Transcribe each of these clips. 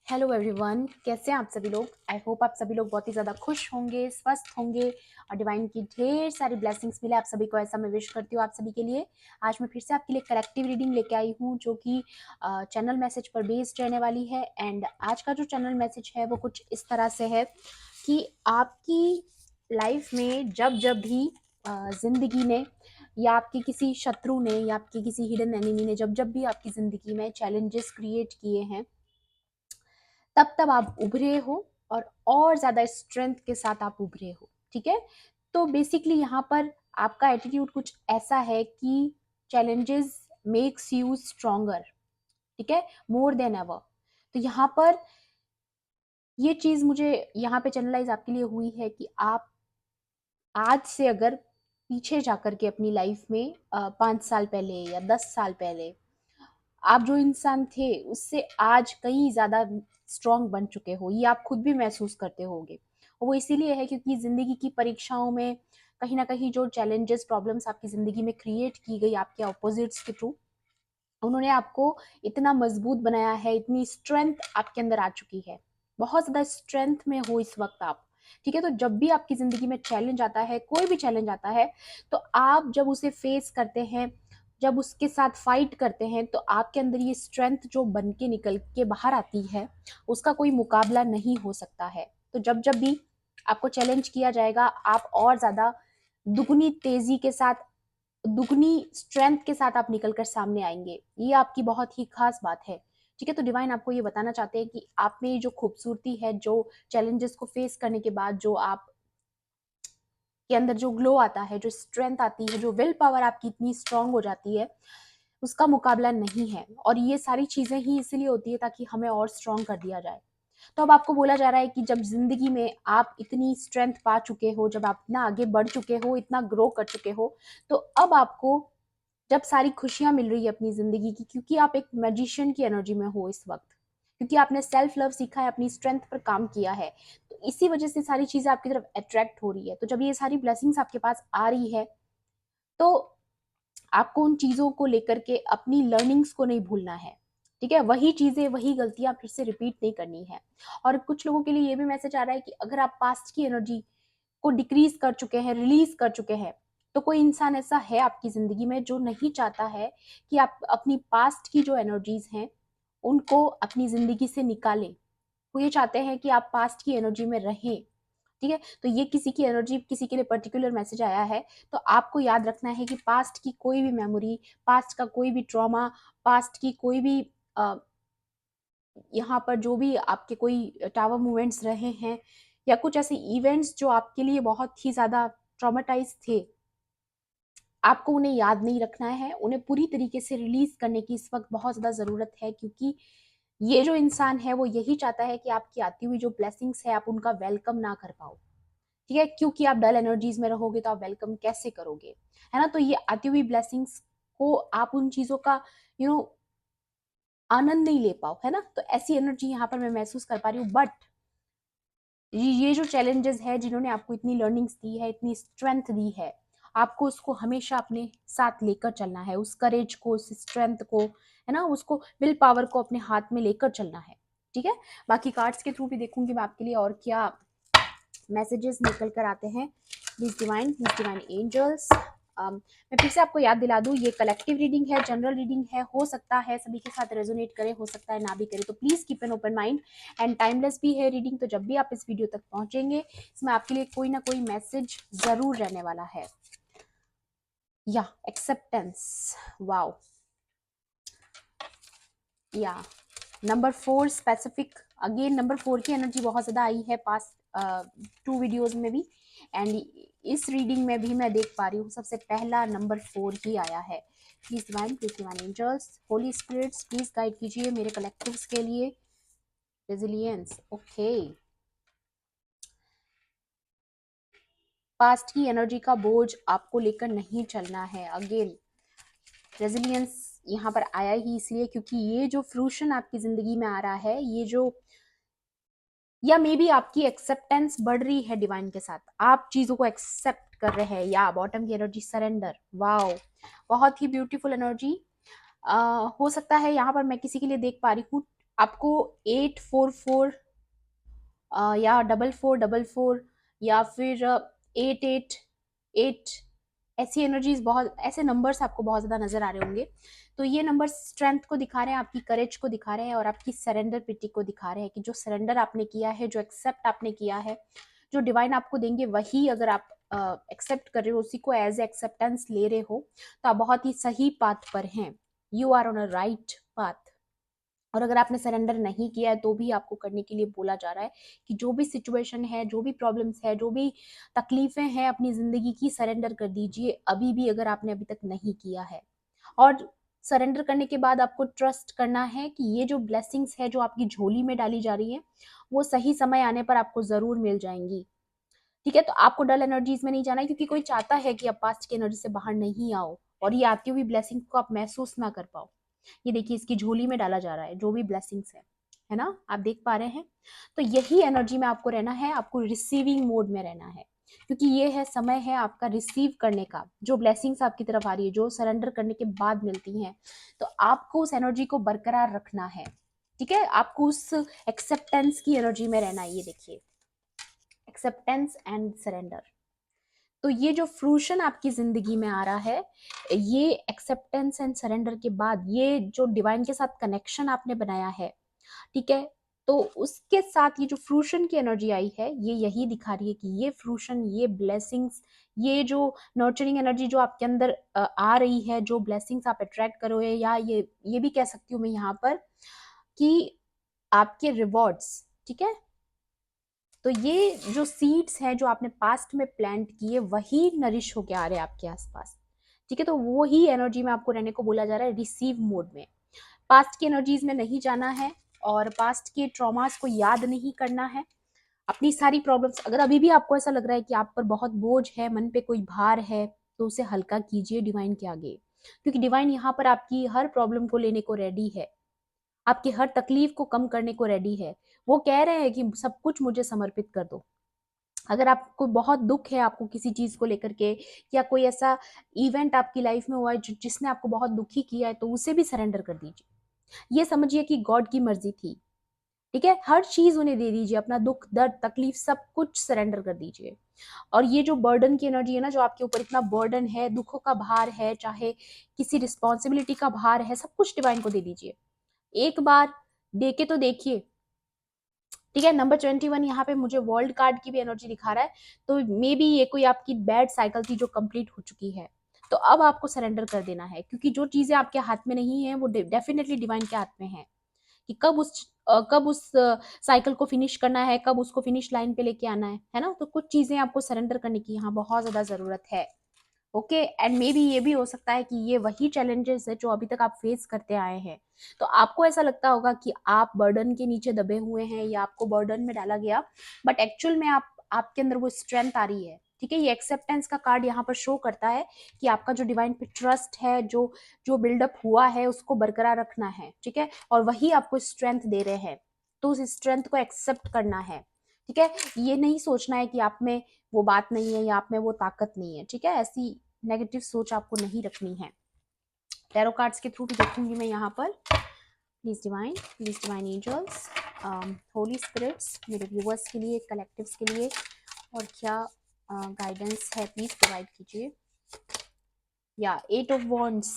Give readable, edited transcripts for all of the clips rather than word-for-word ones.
Hello everyone, कैसे हैं आप सभी लोग। आई होप आप सभी लोग बहुत ही ज़्यादा खुश होंगे, स्वस्थ होंगे और डिवाइन की ढेर सारी ब्लेसिंग्स मिले आप सभी को, ऐसा मैं विश करती हूँ आप सभी के लिए। आज मैं फिर से आपके लिए कलेक्टिव रीडिंग लेके आई हूँ जो कि चैनल मैसेज पर बेस्ड रहने वाली है। एंड आज का जो चैनल मैसेज है वो कुछ इस तरह से है कि आपकी लाइफ में जब जब भी ज़िंदगी ने या आपके किसी शत्रु ने या आपके किसी हिडन एनिमी ने जब जब भी आपकी ज़िंदगी में चैलेंजेस क्रिएट किए हैं, तब तब आप उभरे हो और ज़्यादा स्ट्रेंथ के साथ आप उभरे हो। ठीक है, तो बेसिकली यहाँ पर आपका एटीट्यूड कुछ ऐसा है कि चैलेंजेस मेक्स यू स्ट्रोंगर। ठीक है, मोर देन एवर। तो यहाँ पर ये चीज़ मुझे यहाँ पे चैनलाइज आपके लिए हुई है कि आप आज से अगर पीछे जाकर के अपनी लाइफ में 5 साल पहले या 10 साल पहले आप जो इंसान थे उससे आज कहीं ज़्यादा स्ट्रांग बन चुके हो, ये आप खुद भी महसूस करते होंगे। और वो इसीलिए है क्योंकि ज़िंदगी की परीक्षाओं में कहीं ना कहीं जो चैलेंजेस प्रॉब्लम्स आपकी ज़िंदगी में क्रिएट की गई आपके अपोजिट्स के थ्रू, उन्होंने आपको इतना मजबूत बनाया है, इतनी स्ट्रेंथ आपके अंदर आ चुकी है, बहुत ज़्यादा स्ट्रेंथ में हो इस वक्त आप। ठीक है, तो जब भी आपकी ज़िंदगी में चैलेंज आता है, कोई भी चैलेंज आता है, तो आप जब उसे फेस करते हैं, जब उसके साथ फाइट करते हैं, तो आपके अंदर ये स्ट्रेंथ जो बन के निकल के बाहर आती है, उसका कोई मुकाबला नहीं हो सकता है। तो जब जब भी आपको चैलेंज किया जाएगा, आप और ज़्यादा दुगनी तेज़ी के साथ, दुगनी स्ट्रेंथ के साथ आप निकल कर सामने आएंगे। ये आपकी बहुत ही खास बात है। ठीक है, तो डिवाइन आपको ये बताना चाहते हैं कि आप में जो खूबसूरती है, जो चैलेंजेस को फेस करने के बाद जो आप के अंदर जो ग्लो आता है, जो स्ट्रेंथ आती है, जो विल पावर आपकी इतनी स्ट्रांग हो जाती है, उसका मुकाबला नहीं है। और ये सारी चीजें ही इसीलिए होती है ताकि हमें और स्ट्रांग कर दिया जाए। तो अब आपको बोला जा रहा है कि जब जिंदगी में आप इतनी स्ट्रेंथ पा चुके हो, जब आप इतना आगे बढ़ चुके हो, इतना ग्रो कर चुके हो, तो अब आपको जब सारी खुशियां मिल रही है अपनी जिंदगी की, क्योंकि आप एक मैजिशियन की एनर्जी में हो इस वक्त, क्योंकि आपने सेल्फ लव सीखा है, अपनी स्ट्रेंथ पर काम किया है, तो इसी वजह से सारी चीजें आपकी तरफ अट्रैक्ट हो रही है। तो जब ये सारी ब्लेसिंग्स आपके पास आ रही है, तो आपको उन चीजों को लेकर के अपनी लर्निंग्स को नहीं भूलना है। ठीक है, वही चीजें, वही गलतियां फिर से रिपीट नहीं करनी है। और कुछ लोगों के लिए ये भी मैसेज आ रहा है कि अगर आप पास्ट की एनर्जी को डिक्रीज कर चुके हैं, रिलीज कर चुके हैं, तो कोई इंसान ऐसा है आपकी जिंदगी में जो नहीं चाहता है कि आप अपनी पास्ट की जो एनर्जीज हैं उनको अपनी जिंदगी से निकालें। वो ये चाहते हैं कि आप पास्ट की एनर्जी में रहें। ठीक है, तो ये किसी की एनर्जी, किसी के लिए पर्टिकुलर मैसेज आया है, तो आपको याद रखना है कि पास्ट की कोई भी मेमोरी, पास्ट का कोई भी ट्रॉमा, पास्ट की कोई भी यहाँ पर जो भी आपके कोई टावर मूवमेंट्स रहे हैं या कुछ ऐसे इवेंट्स जो आपके लिए बहुत ही ज़्यादा ट्रॉमेटाइज थे, आपको उन्हें याद नहीं रखना है, उन्हें पूरी तरीके से रिलीज करने की इस वक्त बहुत ज़्यादा ज़रूरत है। क्योंकि ये जो इंसान है वो यही चाहता है कि आपकी आती हुई जो ब्लेसिंग्स है आप उनका वेलकम ना कर पाओ। ठीक है, क्योंकि आप डल एनर्जीज में रहोगे तो आप वेलकम कैसे करोगे, है ना। तो ये आती हुई ब्लेसिंग्स को आप उन चीज़ों का यू you नो know, आनंद नहीं ले पाओ, है ना। तो ऐसी एनर्जी यहाँ पर मैं महसूस कर पा रही हूँ। बट ये जो चैलेंजेस है, जिन्होंने आपको इतनी लर्निंग्स दी है, इतनी स्ट्रेंथ दी है, आपको उसको हमेशा अपने साथ लेकर चलना है, उस करेज को, उस स्ट्रेंथ को, है ना, उसको विल पावर को अपने हाथ में लेकर चलना है। ठीक है, बाकी कार्ड्स के थ्रू भी देखूंगी मैं आपके लिए और क्या मैसेजेस निकल कर आते हैं। प्लीज डिवाइन एंजल्स, मैं फिर से आपको याद दिला दूं, ये कलेक्टिव रीडिंग है, जनरल रीडिंग है, हो सकता है सभी के साथ रेजोनेट करे, हो सकता है ना भी करे, तो please keep an open mind. And timeless भी है रीडिंग, तो जब भी आप इस वीडियो तक पहुंचेंगे, इसमें आपके लिए कोई ना कोई मैसेज जरूर रहने वाला है। या एक्सेप्टेंस, वाओ, या नंबर 4 स्पेसिफिक, अगेन नंबर 4 की एनर्जी बहुत ज़्यादा आई है पास्ट 2 वीडियोज़ में भी, एंड इस रीडिंग में भी मैं देख पा रही हूँ सबसे पहला नंबर 4 ही आया है। Please divine angels, holy spirits, please guide कीजिए मेरे कलेक्टिव्स के लिए। रेजिलियंस, ओके, पास्ट की एनर्जी का बोझ आपको लेकर नहीं चलना है। अगेन रेजिलियंस यहाँ पर आया ही इसलिए क्योंकि ये जो फ्रूशन आपकी जिंदगी में आ रहा है, ये जो, या मे बी आपकी एक्सेप्टेंस बढ़ रही है डिवाइन के साथ, आप चीजों को एक्सेप्ट कर रहे हैं। या बॉटम की एनर्जी सरेंडर, वाओ, बहुत ही ब्यूटीफुल एनर्जी। हो सकता है यहाँ पर मैं किसी के लिए देख पा रही हूँ आपको 844 या 4444 या फिर 888, ऐसी एनर्जीज, बहुत ऐसे नंबर्स आपको बहुत ज्यादा नजर आ रहे होंगे। तो ये नंबर स्ट्रेंथ को दिखा रहे हैं, आपकी करेज को दिखा रहे हैं और आपकी सरेंडर पिटी को दिखा रहे हैं कि जो सरेंडर आपने किया है, जो एक्सेप्ट आपने किया है, जो डिवाइन आपको देंगे वही अगर आप एक्सेप्ट कर रहे हो, उसी को एज एक्सेप्टेंस ले रहे हो, तो आप बहुत ही सही पाथ पर हैं। You are on a right path. और अगर आपने सरेंडर नहीं किया है तो भी आपको करने के लिए बोला जा रहा है कि जो भी सिचुएशन है, जो भी प्रॉब्लम्स है, जो भी तकलीफें हैं अपनी जिंदगी की, सरेंडर कर दीजिए अभी भी, अगर आपने अभी तक नहीं किया है। और सरेंडर करने के बाद आपको ट्रस्ट करना है कि ये जो ब्लेसिंग्स है जो आपकी झोली में डाली जा रही है, वो सही समय आने पर आपको जरूर मिल जाएंगी। ठीक है, तो आपको डल एनर्जीज में नहीं जाना है, क्योंकि कोई चाहता है कि आप पास्ट की एनर्जी से बाहर नहीं आओ और ये आती हुई ब्लेसिंग को आप महसूस ना कर पाओ। ये देखिए, इसकी झोली में डाला जा रहा है जो भी ब्लेसिंग्स है ना, आप देख पा रहे हैं। तो यही एनर्जी में आपको रहना है, आपको रिसीविंग मोड में रहना है, क्योंकि ये है समय है आपका रिसीव करने का। जो ब्लेसिंग्स आपकी तरफ आ रही है, जो सरेंडर करने के बाद मिलती हैं, तो आपको उस एनर्जी को बरकरार रखना है। ठीक है, आपको उस एक्सेप्टेंस की एनर्जी में रहना है। ये देखिए, एक्सेप्टेंस एंड सरेंडर। तो ये जो फ्रूशन आपकी जिंदगी में आ रहा है, ये एक्सेप्टेंस एंड सरेंडर के बाद, ये जो डिवाइन के साथ कनेक्शन आपने बनाया है, ठीक है, तो उसके साथ ये जो फ्रूशन की एनर्जी आई है, ये यही दिखा रही है कि ये फ्रूशन, ये ब्लेसिंग्स, ये जो नर्चरिंग एनर्जी जो आपके अंदर आ रही है, जो ब्लेसिंग्स आप अट्रैक्ट करोगे, या ये भी कह सकती हूँ मैं यहाँ पर कि आपके रिवॉर्ड्स, ठीक है, तो ये जो सीड्स हैं जो आपने पास्ट में प्लांट किए, वही नरिश होके आ रहे हैं आपके आसपास। ठीक है, तो वो ही एनर्जी में आपको रहने को बोला जा रहा है, रिसीव मोड में। पास्ट की एनर्जीज में नहीं जाना है और पास्ट के ट्रॉमास को याद नहीं करना है। अपनी सारी प्रॉब्लम्स, अगर अभी भी आपको ऐसा लग रहा है कि आप पर बहुत बोझ है, मन पे कोई भार है, तो उसे हल्का कीजिए डिवाइन के आगे, क्योंकि डिवाइन यहाँ पर आपकी हर प्रॉब्लम को लेने को रेडी है, आपकी हर तकलीफ को कम करने को रेडी है। वो कह रहे हैं कि सब कुछ मुझे समर्पित कर दो। अगर आपको बहुत दुख है, आपको किसी चीज को लेकर के, या कोई ऐसा इवेंट आपकी लाइफ में हुआ है जिसने आपको बहुत दुखी किया है, तो उसे भी सरेंडर कर दीजिए। ये समझिए कि गॉड की मर्जी थी। ठीक है, हर चीज उन्हें दे दीजिए, अपना दुख दर्द तकलीफ सब कुछ सरेंडर कर दीजिए। और ये जो बर्डन की एनर्जी है ना, जो आपके ऊपर इतना बर्डन है, दुखों का भार है, चाहे किसी रिस्पॉन्सिबिलिटी का भार है, सब कुछ डिवाइन को दे दीजिए। एक बार दे के तो देखिए। ठीक है, नंबर 21 यहाँ पे मुझे वर्ल्ड कार्ड की भी एनर्जी दिखा रहा है, तो मे बी ये कोई आपकी बैड साइकिल थी जो कंप्लीट हो चुकी है। तो अब आपको सरेंडर कर देना है, क्योंकि जो चीजें आपके हाथ में नहीं है वो डेफिनेटली डिवाइन के हाथ में है, कि कब उस साइकिल को फिनिश करना है, कब उसको फिनिश लाइन पे लेके आना है ना। तो कुछ चीजें आपको सरेंडर करने की यहाँ बहुत ज्यादा जरूरत है। ओके, एंड मे बी ये भी हो सकता है कि ये वही चैलेंजेस है जो अभी तक आप फेस करते आए हैं। तो आपको ऐसा लगता होगा कि आप बर्डन के नीचे दबे हुए हैं या आपको बर्डन में डाला गया, बट एक्चुअल में आपके अंदर वो स्ट्रेंथ आ रही है। ठीक है, ये एक्सेप्टेंस का कार्ड यहाँ पर शो करता है कि आपका जो डिवाइन पे ट्रस्ट है, जो जो बिल्डअप हुआ है, उसको बरकरार रखना है। ठीक है, और वही आपको स्ट्रेंथ दे रहे हैं, तो उस स्ट्रेंथ को एक्सेप्ट करना है। ठीक है, ये नहीं सोचना है कि आप में वो बात नहीं है या आप में वो ताकत नहीं है। ठीक है, ऐसी नेगेटिव सोच आपको नहीं रखनी है। टैरो कार्ड्स के थ्रू भी देखूंगी मैं यहाँ पर। Please divine angels, holy spirits, मेरे व्यूवर्स के लिए, कलेक्टिव्स के लिए और क्या गाइडेंस है, प्लीज प्रोवाइड कीजिए। या 8 ऑफ वॉन्ड्स।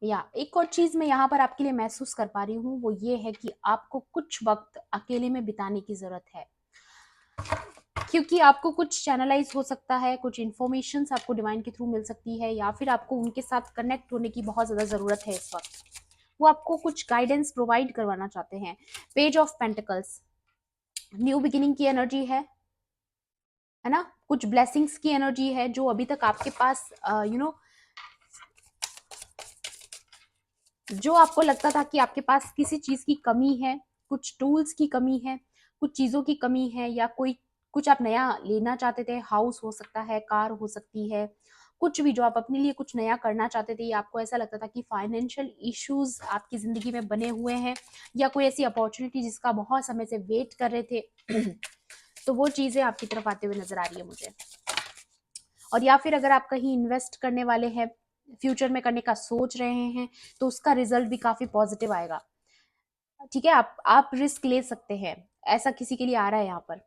या एक और चीज मैं यहाँ पर आपके लिए महसूस कर पा रही हूँ, वो ये है कि आपको कुछ वक्त अकेले में बिताने की जरूरत है, क्योंकि आपको कुछ चैनलाइज हो सकता है, कुछ इन्फॉर्मेशन आपको डिवाइन के थ्रू मिल सकती है, या फिर आपको उनके साथ कनेक्ट होने की बहुत ज्यादा जरूरत है इस वक्त। वो आपको कुछ गाइडेंस प्रोवाइड करवाना चाहते हैं। Page of pentacles, new beginning की एनर्जी है ना, कुछ ब्लेसिंग्स की एनर्जी है जो अभी तक आपके पास जो आपको लगता था कि आपके पास किसी चीज की कमी है, कुछ टूल्स की कमी है, कुछ चीजों की कमी है, या कोई कुछ आप नया लेना चाहते थे, हाउस हो सकता है, कार हो सकती है, कुछ भी जो आप अपने लिए कुछ नया करना चाहते थे, या आपको ऐसा लगता था कि फाइनेंशियल इश्यूज आपकी जिंदगी में बने हुए हैं, या कोई ऐसी अपॉर्चुनिटी जिसका बहुत समय से वेट कर रहे थे तो वो चीजें आपकी तरफ आते हुए नजर आ रही है मुझे। और या फिर अगर आप कहीं इन्वेस्ट करने वाले हैं, फ्यूचर में करने का सोच रहे हैं तो उसका रिजल्ट भी काफी पॉजिटिव आएगा। ठीक है, आप रिस्क ले सकते हैं, ऐसा किसी के लिए आ रहा है यहाँ पर।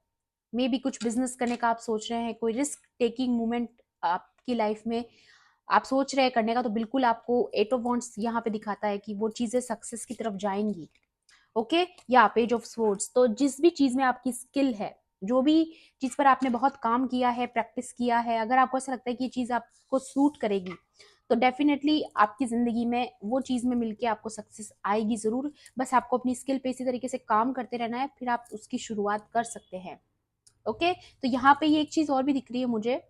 मे भी कुछ बिजनेस करने का आप सोच रहे हैं, कोई रिस्क टेकिंग मूवमेंट आपकी लाइफ में आप सोच रहे हैं करने का, तो बिल्कुल आपको एट ऑफ वॉन्ट्स यहाँ पे दिखाता है कि वो चीजें सक्सेस की तरफ जाएंगी। ओके, या पेज ऑफ स्वॉर्ड्स, तो जिस भी चीज में आपकी स्किल है, जो भी चीज पर आपने बहुत काम किया है, प्रैक्टिस किया है, अगर आपको ऐसा लगता है कि ये चीज आपको सूट करेगी, तो डेफिनेटली आपकी जिंदगी में वो चीज में मिलके आपको सक्सेस आएगी जरूर। बस आपको अपनी स्किल पे इसी तरीके से काम करते रहना है, फिर आप उसकी शुरुआत कर सकते हैं। ओके, तो यहाँ पे ये एक चीज और भी दिख रही है मुझे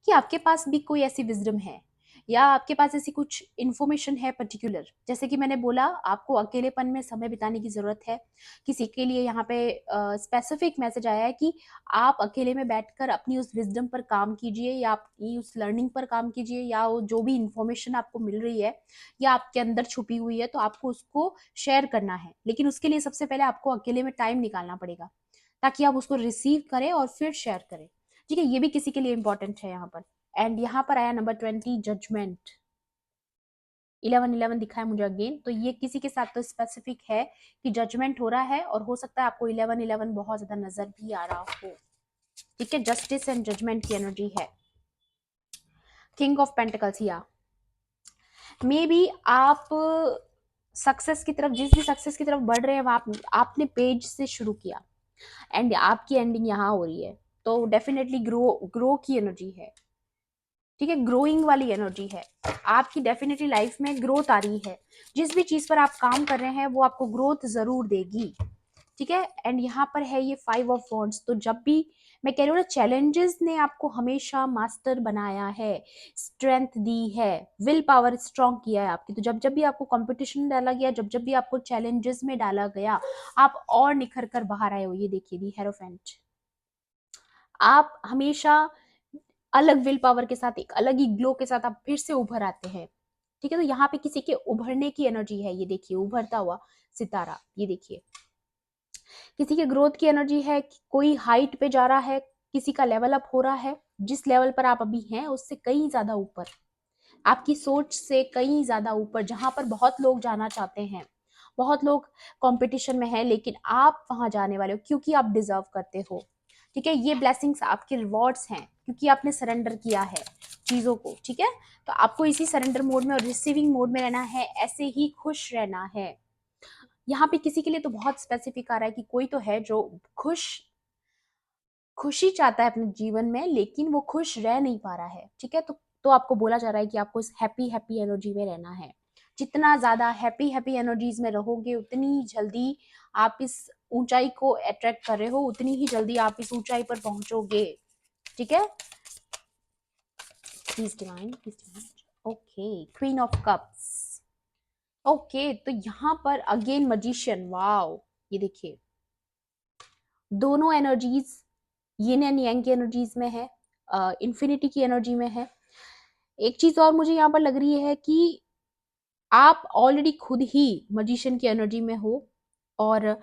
कि आपके पास भी कोई ऐसी विजडम है या आपके पास ऐसी कुछ इन्फॉर्मेशन है पर्टिकुलर। जैसे कि मैंने बोला, आपको अकेलेपन में समय बिताने की जरूरत है। किसी के लिए यहाँ पे स्पेसिफिक मैसेज आया है कि आप अकेले में बैठकर अपनी उस विजडम पर काम कीजिए, या अपनी उस लर्निंग पर काम कीजिए, या वो जो भी इंफॉर्मेशन आपको मिल रही है या आपके अंदर छुपी हुई है, तो आपको उसको शेयर करना है। लेकिन उसके लिए सबसे पहले आपको अकेले में टाइम निकालना पड़ेगा, ताकि आप उसको रिसीव करें और फिर शेयर करें। ठीक है, ये भी किसी के लिए इंपॉर्टेंट है यहाँ पर। एंड यहाँ पर आया नंबर 20, जजमेंट। 11 दिखा है मुझे अगेन, तो ये किसी के साथ तो स्पेसिफिक है कि जजमेंट हो रहा है, और हो सकता है आपको 11 बहुत ज्यादा नजर भी आ रहा हो। ठीक है, जस्टिस एंड जजमेंट की एनर्जी है। किंग ऑफ पेंटिकल्स, या मे बी आप सक्सेस की तरफ, जिस भी सक्सेस की तरफ बढ़ रहे हैं, आपने पेज से शुरू किया एंड आपकी एंडिंग यहाँ हो रही है, तो डेफिनेटली ग्रो की एनर्जी है। ठीक है, ग्रोइंग वाली एनर्जी है आपकी, डेफिनेटली लाइफ में ग्रोथ आ रही है। जिस भी चीज पर आप काम कर रहे हैं वो आपको ग्रोथ जरूर देगी। ठीक है, एंड यहाँ पर है ये 5 ऑफ वॉन्ड्स। तो जब भी मैं कह रही हूँ ना, चैलेंजेस ने आपको हमेशा मास्टर बनाया है, स्ट्रेंथ दी है, विल पावर स्ट्रॉन्ग किया है आपकी। तो जब जब भी आपको कंपटीशन में डाला गया, जब जब भी आपको चैलेंजेस में डाला गया, आप और निखर कर बाहर आए हो। ये देखिए, दी हेरोफेंट, आप हमेशा अलग विल पावर के साथ, एक अलग ही ग्लो के साथ आप फिर से उभर आते हैं। ठीक है, तो यहाँ पे किसी के उभरने की एनर्जी है। ये देखिए, उभरता हुआ सितारा, ये देखिए, किसी के ग्रोथ की एनर्जी है, कोई हाइट पे जा रहा है, किसी का लेवल अप हो रहा है। जिस लेवल पर आप अभी हैं उससे कहीं ज्यादा ऊपर, आपकी सोच से कहीं ज्यादा ऊपर, जहां पर बहुत लोग जाना चाहते हैं, बहुत लोग कंपटीशन में हैं, लेकिन आप वहां जाने वाले हो क्योंकि आप डिजर्व करते हो। ठीक है, ये ब्लेसिंग्स आपके रिवॉर्ड्स हैं, क्योंकि आपने सरेंडर किया है चीजों को। ठीक है, तो आपको इसी सरेंडर मोड में और रिसीविंग मोड में रहना है, ऐसे ही खुश रहना है। यहाँ पे किसी के लिए तो बहुत स्पेसिफिक आ रहा है कि कोई तो है जो खुशी चाहता है अपने जीवन में, लेकिन वो खुश रह नहीं पा रहा है। ठीक है, तो आपको बोला जा रहा है कि आपको इस हैप्पी हैप्पी एनर्जी में रहना है। जितना ज्यादा हैप्पी हैप्पी एनर्जीज में रहोगे, उतनी जल्दी आप इस ऊंचाई को अट्रैक्ट कर रहे हो, उतनी ही जल्दी आप इस ऊंचाई पर पहुंचोगे। ठीक है, please divine, please divine. Okay, queen of cups. Okay, तो यहाँ पर अगेन मजिशियन, वाओ, ये देखिए, दोनों एनर्जीज यिन एंड यांग की एनर्जीज में है, इन्फिनिटी की एनर्जी में है। एक चीज और मुझे यहाँ पर लग रही है कि आप ऑलरेडी खुद ही मजिशियन की एनर्जी में हो, और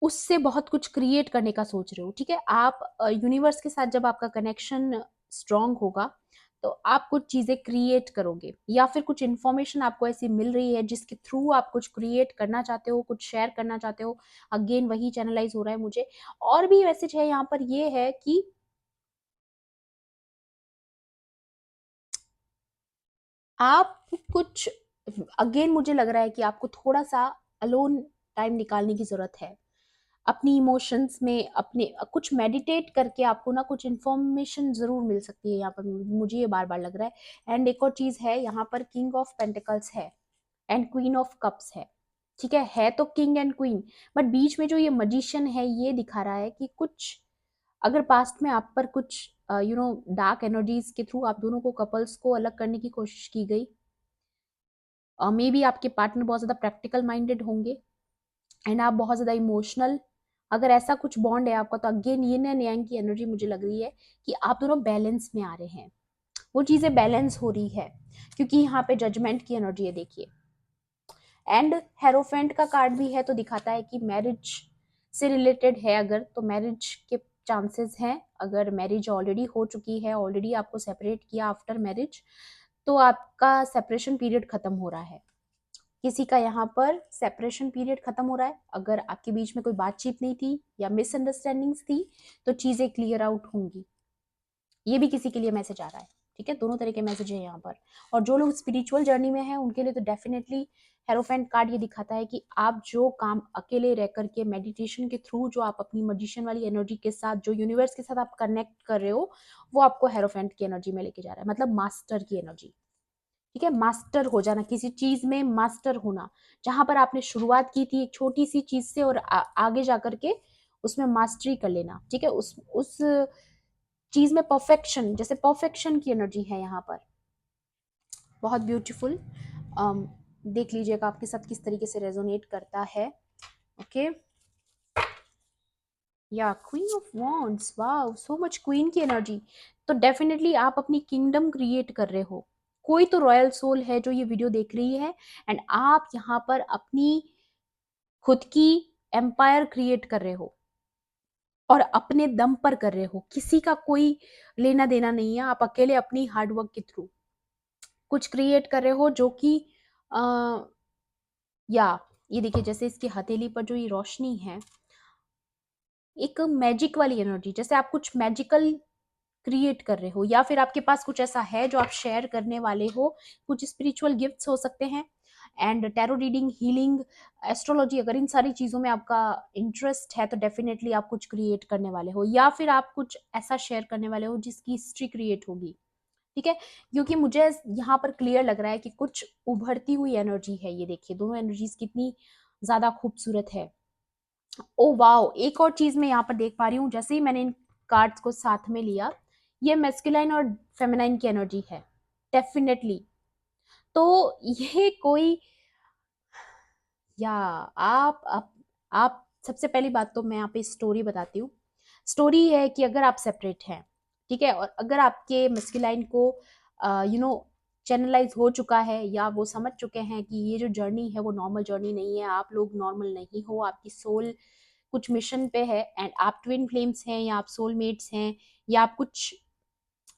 उससे बहुत कुछ क्रिएट करने का सोच रहे हो। ठीक है, आप यूनिवर्स के साथ जब आपका कनेक्शन स्ट्रांग होगा, तो आप कुछ चीजें क्रिएट करोगे, या फिर कुछ इंफॉर्मेशन आपको ऐसी मिल रही है जिसके थ्रू आप कुछ क्रिएट करना चाहते हो, कुछ शेयर करना चाहते हो। अगेन वही चैनलाइज हो रहा है मुझे। और भी मैसेज है यहाँ पर, ये है कि आप कुछ, अगेन मुझे लग रहा है कि आपको थोड़ा सा अलोन टाइम निकालने की जरूरत है अपनी इमोशंस में, अपने कुछ मेडिटेट करके आपको ना कुछ इन्फॉर्मेशन जरूर मिल सकती है यहाँ पर, मुझे ये बार बार लग रहा है। एंड एक और चीज है यहाँ पर, किंग ऑफ पेंटिकल्स है एंड क्वीन ऑफ कप्स है। ठीक है तो किंग एंड क्वीन, बट बीच में जो ये मजिशियन है, ये दिखा रहा है कि कुछ, अगर पास्ट में आप पर कुछ डार्क एनर्जीज के थ्रू आप दोनों को, कपल्स को अलग करने की कोशिश की गई, मे बी आपके पार्टनर बहुत ज्यादा प्रैक्टिकल माइंडेड होंगे एंड आप बहुत ज्यादा इमोशनल, अगर ऐसा कुछ बॉन्ड है आपका, तो अगेन यिन एंड यांग की एनर्जी मुझे लग रही है कि आप दोनों बैलेंस में आ रहे हैं, वो चीजें बैलेंस हो रही है, क्योंकि यहाँ पे जजमेंट की एनर्जी है देखिए। एंड हेरोफेंट का कार्ड भी है, तो दिखाता है कि मैरिज से रिलेटेड है, अगर तो मैरिज के चांसेस हैं। अगर मैरिज ऑलरेडी हो चुकी है, ऑलरेडी आपको सेपरेट किया आफ्टर मैरिज, तो आपका सेपरेशन पीरियड खत्म हो रहा है। किसी का यहाँ पर सेपरेशन पीरियड खत्म हो रहा है। अगर आपके बीच में कोई बातचीत नहीं थी या मिसअंडरस्टैंडिंग्स थी, तो चीजें क्लियर आउट होंगी। ये भी किसी के लिए मैसेज आ रहा है, ठीक है। दोनों तरह के मैसेज है यहाँ पर। और जो लोग स्पिरिचुअल जर्नी में हैं, उनके लिए तो डेफिनेटली हेरोफेंट कार्ड ये दिखाता है कि आप जो काम अकेले रह करके मेडिटेशन के थ्रू, जो आप अपनी मजिशियन वाली एनर्जी के साथ, जो यूनिवर्स के साथ आप कनेक्ट कर रहे हो, वो आपको हेरोफेंट की एनर्जी में लेके जा रहा है, मतलब मास्टर की एनर्जी, ठीक है। मास्टर हो जाना, किसी चीज में मास्टर होना। जहां पर आपने शुरुआत की थी एक छोटी सी चीज से, और आगे जाकर के उसमें मास्टरी कर लेना, ठीक है। उस चीज में परफेक्शन, जैसे परफेक्शन की एनर्जी है यहाँ पर। बहुत ब्यूटीफुल। देख लीजिएगा आपके साथ किस तरीके से रेजोनेट करता है। ओके, या queen of wands, wow, so much queen की एनर्जी। तो डेफिनेटली आप अपनी किंगडम क्रिएट कर रहे हो। कोई तो रॉयल सोल है जो ये वीडियो देख रही है, एंड आप यहाँ पर अपनी खुद की एम्पायर क्रिएट कर रहे हो, और अपने दम पर कर रहे हो। किसी का कोई लेना देना नहीं है। आप अकेले अपनी हार्डवर्क के थ्रू कुछ क्रिएट कर रहे हो, जो कि या ये देखिए, जैसे इसकी हथेली पर जो ये रोशनी है, एक मैजिक वाली एनर्जी, जैसे आप कुछ मैजिकल क्रिएट कर रहे हो, या फिर आपके पास कुछ ऐसा है जो आप शेयर करने वाले हो। कुछ स्पिरिचुअल गिफ्ट्स हो सकते हैं, and tarot reading, healing, astrology, अगर इन सारी चीज़ों में आपका इंटरेस्ट है, तो डेफिनेटली आप कुछ क्रिएट करने वाले हो, या फिर आप कुछ ऐसा शेयर करने वाले हो जिसकी हिस्ट्री क्रिएट होगी, ठीक है। क्योंकि मुझे यहाँ पर क्लियर लग रहा है कि कुछ उभरती हुई एनर्जी है। ये देखिए, दोनों एनर्जीज कितनी ज्यादा खूबसूरत है। ओ वाओ, एक और चीज मैं यहाँ पर देख पा रही हूँ, जैसे ही मैंने इन कार्ड्स को साथ में लिया, ये मेस्कुलाइन और फेमिनाइन की एनर्जी है डेफिनेटली। तो ये कोई, या आप सबसे पहली बात तो मैं यहाँ पे स्टोरी बताती हूँ। स्टोरी है कि अगर आप सेपरेट हैं, ठीक है, और अगर आपके मस्कुलाइन को चैनलाइज हो चुका है, या वो समझ चुके हैं कि ये जो जर्नी है वो नॉर्मल जर्नी नहीं है, आप लोग नॉर्मल नहीं हो, आपकी सोल कुछ मिशन पे है, एंड आप ट्विन फ्लेम्स हैं, या आप सोलमेट्स हैं, या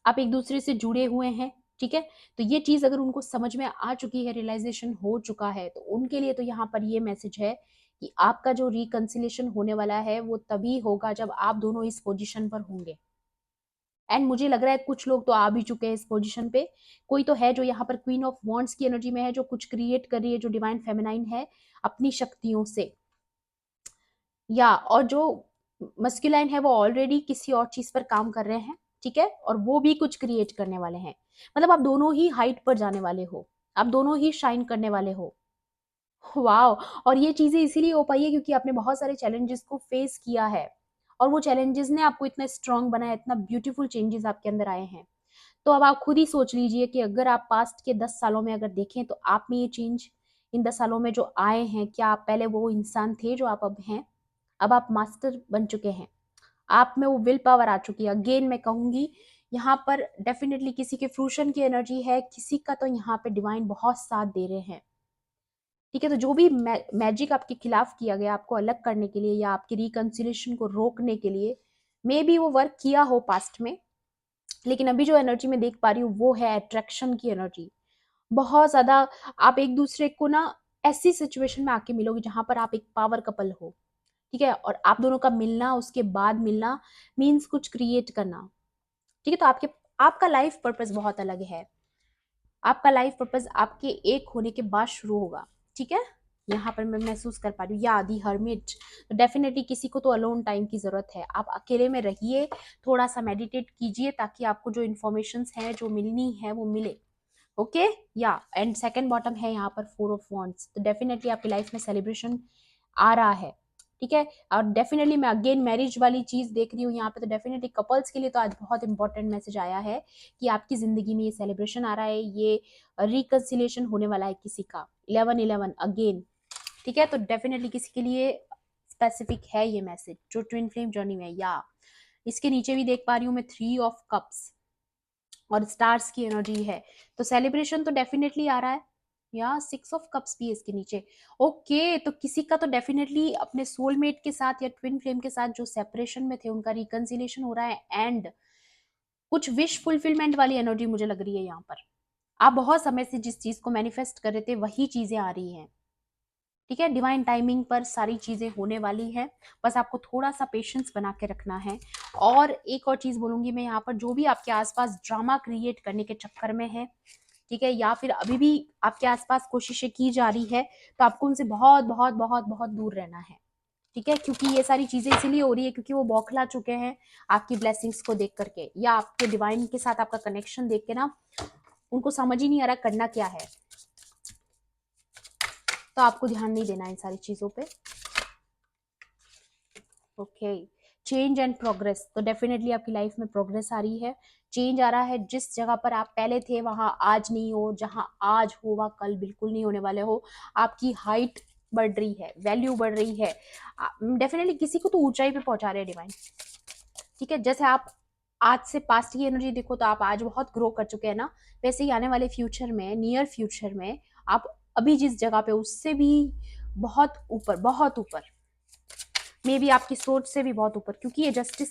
आप एक दूसरे से जुड़े हुए हैं, ठीक है। तो ये चीज अगर उनको समझ में आ चुकी है, रियलाइजेशन हो चुका है, तो उनके लिए तो यहाँ पर ये मैसेज है कि आपका जो रिकंसिलेशन होने वाला है वो तभी होगा जब आप दोनों इस पोजीशन पर होंगे। एंड मुझे लग रहा है कुछ लोग तो आ भी चुके हैं इस पोजीशन पे। कोई तो है जो यहाँ पर क्वीन ऑफ वॉन्ड्स की एनर्जी में है, जो कुछ क्रिएट कर रही है, जो डिवाइन फेमिनाइन है अपनी शक्तियों से, या और जो मस्कुलाइन है वो ऑलरेडी किसी और चीज पर काम कर रहे हैं, ठीक है, और वो भी कुछ क्रिएट करने वाले हैं। मतलब आप दोनों ही हाइट पर जाने वाले हो, आप दोनों ही शाइन करने वाले हो। वाओ। और ये चीजें इसीलिए हो पाई है क्योंकि आपने बहुत सारे चैलेंजेस को फेस किया है, और वो चैलेंजेस ने आपको इतना स्ट्रांग बनाया, इतना ब्यूटीफुल चेंजेस आपके अंदर आए हैं। तो अब आप खुद ही सोच लीजिए कि अगर आप पास्ट के 10 सालों में अगर देखें, तो आप में ये चेंज इन 10 सालों में जो आए हैं, क्या आप पहले वो इंसान थे जो आप अब हैं? अब आप मास्टर बन चुके हैं, आप में वो विल पावर आ चुकी है। अगेन मैं कहूंगी, यहाँ पर डेफिनेटली किसी के फ्रूशन की एनर्जी है, किसी का तो यहाँ पे डिवाइन बहुत साथ दे रहे हैं, ठीक है। तो जो भी मैजिक आपके खिलाफ किया गया, आपको अलग करने के लिए या आपकी रिकंसिलेशन को रोकने के लिए, मे बी वो वर्क किया हो पास्ट में, लेकिन अभी जो एनर्जी में देख पा रही हूँ वो है अट्रैक्शन की एनर्जी। बहुत ज्यादा आप एक दूसरे को ना ऐसी सिचुएशन में आके मिलोगे जहां पर आप एक पावर कपल हो, ठीक है, और आप दोनों का मिलना, उसके बाद मिलना मीन्स कुछ क्रिएट करना, ठीक है। तो आपका लाइफ पर्पस बहुत अलग है। आपका लाइफ पर्पस आपके एक होने के बाद शुरू होगा, ठीक है। यहाँ पर मैं महसूस कर पा रही हूँ, या दी हर्मिट। तो डेफिनेटली किसी को तो अलोन टाइम की जरूरत है। आप अकेले में रहिए, थोड़ा सा मेडिटेट कीजिए, ताकि आपको जो इन्फॉर्मेशन है, जो मिलनी है, वो मिले। ओके, या एंड सेकंड बॉटम है यहाँ पर 4 ऑफ वॉन्ड्स। तो डेफिनेटली आपकी लाइफ में सेलिब्रेशन आ रहा है, ठीक है। और डेफिनेटली मैं अगेन मैरिज वाली चीज देख रही हूँ यहाँ पे। तो डेफिनेटली कपल्स के लिए तो आज बहुत इंपॉर्टेंट मैसेज आया है कि आपकी जिंदगी में ये सेलिब्रेशन आ रहा है, ये रिकंसिलेशन होने वाला है किसी का 11-11 अगेन, ठीक है। तो डेफिनेटली किसी के लिए स्पेसिफिक है ये मैसेज जो ट्विन फ्लेम जर्नी में है। या इसके नीचे भी देख पा रही हूँ मैं 3 ऑफ कप्स और स्टार्स की एनर्जी है। तो सेलिब्रेशन तो डेफिनेटली आ रहा है, या 6 ऑफ कप्स भी है इसके नीचे। ओके, तो किसी का तो डेफिनेटली अपने सोलमेट के साथ या ट्विन फ्लेम के साथ जो सेपरेशन में थे उनका रिकंसिलिएशन हो रहा है, एंड कुछ विश फुलफिलमेंट वाली एनर्जी मुझे लग रही है यहाँ पर। आप बहुत समय से जिस चीज को मैनिफेस्ट कर रहे थे वही चीजें आ रही हैं, ठीक है। डिवाइन टाइमिंग पर सारी चीजें होने वाली है, बस आपको थोड़ा सा पेशेंस बना के रखना है। और एक और चीज बोलूंगी मैं यहाँ पर, जो भी आपके आसपास ड्रामा क्रिएट करने के चक्कर में है, ठीक है, या फिर अभी भी आपके आसपास कोशिशें की जा रही है, तो आपको उनसे बहुत बहुत बहुत बहुत दूर रहना है, ठीक है। क्योंकि ये सारी चीजें इसीलिए हो रही है क्योंकि वो बौखला चुके हैं आपकी ब्लेसिंग्स को देख करके, या आपके डिवाइन के साथ आपका कनेक्शन देख के ना उनको समझ ही नहीं आ रहा करना क्या है। तो आपको ध्यान नहीं देना इन सारी चीजों पे। ओके, चेंज एंड प्रोग्रेस, तो डेफिनेटली आपकी लाइफ में प्रोग्रेस आ रही है, चेंज आ रहा है। जिस जगह पर आप पहले थे वहां आज नहीं हो, जहां आज हो वहां कल बिल्कुल नहीं होने वाले हो। आपकी हाइट बढ़ रही है, वैल्यू बढ़ रही है, डेफिनेटली किसी को तो ऊंचाई पे पहुंचा रहे हैं डिवाइन, ठीक है। जैसे आप आज से पास्ट की एनर्जी देखो तो आप आज बहुत ग्रो कर चुके हैं ना, वैसे ही आने वाले फ्यूचर में, नियर फ्यूचर में आप अभी जिस जगह पे उससे भी बहुत ऊपर, बहुत ऊपर, मे बी आपकी सोच से भी बहुत ऊपर, क्योंकि ये जस्टिस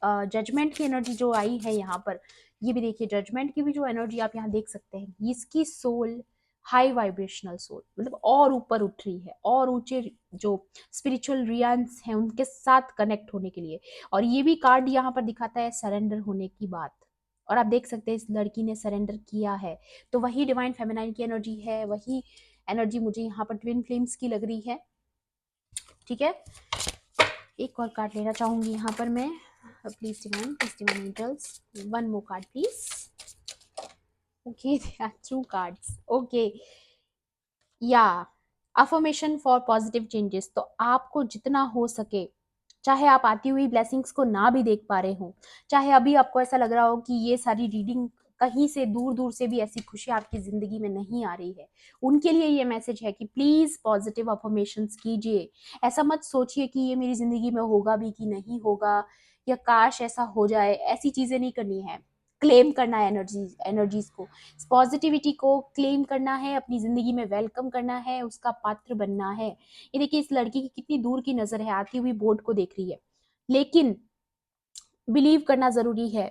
जजमेंट की एनर्जी जो आई है यहाँ पर, ये भी देखिए जजमेंट की भी जो एनर्जी आप यहाँ देख सकते हैं, इसकी सोल हाई वाइब्रेशनल सोल, मतलब और ऊपर उठ रही है, और ऊंचे जो स्पिरिचुअल रियंस हैं उनके साथ कनेक्ट होने के लिए। और ये भी कार्ड यहाँ पर दिखाता है सरेंडर होने की बात, और आप देख सकते हैं इस लड़की ने सरेंडर किया है, तो वही डिवाइन फेमिनाइन की एनर्जी है, वही एनर्जी मुझे यहाँ पर ट्विन फ्लेम्स की लग रही है, ठीक है। एक और कार्ड लेना चाहूंगी यहाँ पर मैं, please divine angels, one more card please. Okay, they are 2 cards. Okay, या अफर्मेशन फॉर पॉजिटिव चेंजेस, तो आपको जितना हो सके, चाहे आप आती हुई ब्लेसिंग्स को ना भी देख पा रहे हो, चाहे अभी आपको ऐसा लग रहा हो कि ये सारी रीडिंग कहीं से दूर दूर से भी ऐसी खुशी आपकी जिंदगी में नहीं आ रही है, उनके लिए ये मैसेज है कि प्लीज पॉजिटिव अफर्मेशंस कीजिए। ऐसा मत सोचिए कि ये मेरी जिंदगी में होगा भी कि नहीं होगा, या काश ऐसा हो जाए, ऐसी चीजें नहीं करनी है। क्लेम करना है एनर्जीज को, पॉजिटिविटी को क्लेम करना है, अपनी जिंदगी में वेलकम करना है, उसका पात्र बनना है। ये देखिए इस लड़की की कितनी दूर की नजर है, आती हुई बोर्ड को देख रही है, लेकिन बिलीव करना जरूरी है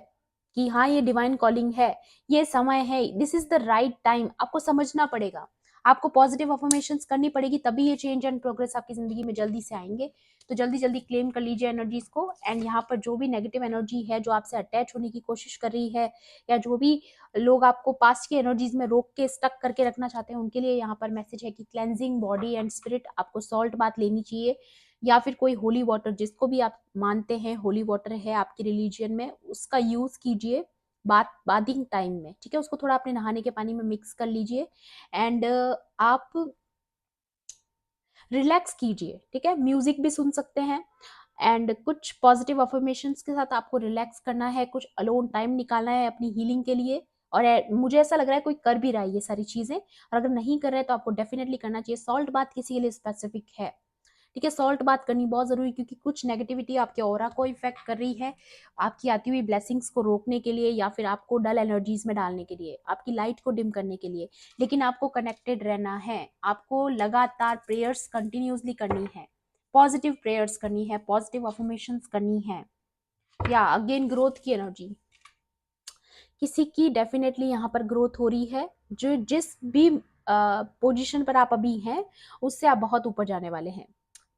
कि हाँ ये डिवाइन कॉलिंग है, ये समय है, this is the right time. आपको समझना पड़ेगा, आपको पॉजिटिव अफर्मेशंस करनी पड़ेगी, तभी ये चेंज एंड प्रोग्रेस आपकी जिंदगी में जल्दी से आएंगे। तो जल्दी जल्दी क्लेम कर लीजिए एनर्जीज को। एंड यहाँ पर जो भी नेगेटिव एनर्जी है जो आपसे अटैच होने की कोशिश कर रही है, या जो भी लोग आपको पास्ट की एनर्जीज में रोक के स्टक करके रखना चाहते हैं, उनके लिए यहाँ पर मैसेज है कि क्लेंजिंग बॉडी एंड स्पिरिट, आपको सॉल्ट बात लेनी चाहिए, या फिर कोई होली वाटर, जिसको भी आप मानते हैं होली वाटर है आपके रिलीजियन में, उसका यूज कीजिए बाथिंग टाइम में, ठीक है। उसको थोड़ा अपने नहाने के पानी में मिक्स कर लीजिए, एंड आप रिलैक्स कीजिए, ठीक है। म्यूजिक भी सुन सकते हैं, एंड कुछ पॉजिटिव अफर्मेशंस के साथ आपको रिलैक्स करना है, कुछ अलोन टाइम निकालना है अपनी हीलिंग के लिए। और मुझे ऐसा लग रहा है कोई कर भी रहा है ये सारी चीजें, और अगर नहीं कर रहे तो आपको डेफिनेटली करना चाहिए। सॉल्ट बात किसी के लिए स्पेसिफिक है, ठीक है, सॉल्ट बात करनी बहुत जरूरी, क्योंकि कुछ नेगेटिविटी आपके ऑरा को इफेक्ट कर रही है, आपकी आती हुई ब्लेसिंग्स को रोकने के लिए, या फिर आपको डल एनर्जीज में डालने के लिए, आपकी लाइट को डिम करने के लिए। लेकिन आपको कनेक्टेड रहना है, आपको लगातार प्रेयर्स कंटिन्यूसली करनी है, पॉजिटिव प्रेयर्स करनी है, पॉजिटिव अफर्मेशंस करनी है। या अगेन ग्रोथ की एनर्जी, किसी की डेफिनेटली यहाँ पर ग्रोथ हो रही है, जो जिस भी पोजीशन पर आप अभी हैं उससे आप बहुत ऊपर जाने वाले हैं।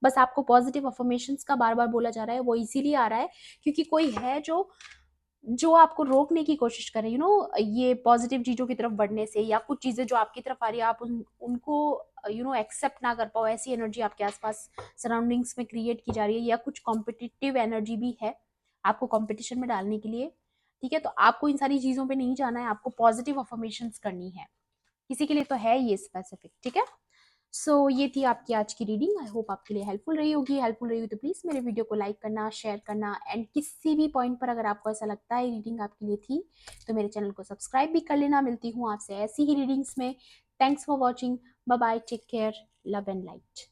बस आपको पॉजिटिव अफर्मेशंस का बार बार बोला जा रहा है, वो इसीलिए आ रहा है क्योंकि कोई है जो जो आपको रोकने की कोशिश कर रहे हैं, ये पॉजिटिव चीजों की तरफ बढ़ने से, या कुछ चीजें जो आपकी तरफ आ रही है आप उनको एक्सेप्ट ना कर पाओ, ऐसी एनर्जी आपके आसपास सराउंडिंग्स में क्रिएट की जा रही है, या कुछ कॉम्पिटिटिव एनर्जी भी है आपको कंपटीशन में डालने के लिए, ठीक है। तो आपको इन सारी चीजों पे नहीं जाना है, आपको पॉजिटिव अफर्मेशंस करनी है, किसी के लिए तो है ये स्पेसिफिक, ठीक है। सो ये थी आपकी आज की रीडिंग, आई होप आपके लिए हेल्पफुल रही होगी। हेल्पफुल रही हो तो प्लीज़ मेरे वीडियो को लाइक करना, शेयर करना, एंड किसी भी पॉइंट पर अगर आपको ऐसा लगता है रीडिंग आपके लिए थी तो मेरे चैनल को सब्सक्राइब भी कर लेना। मिलती हूँ आपसे ऐसी ही रीडिंग्स में। Thanks for watching, bye bye, take care, love and light.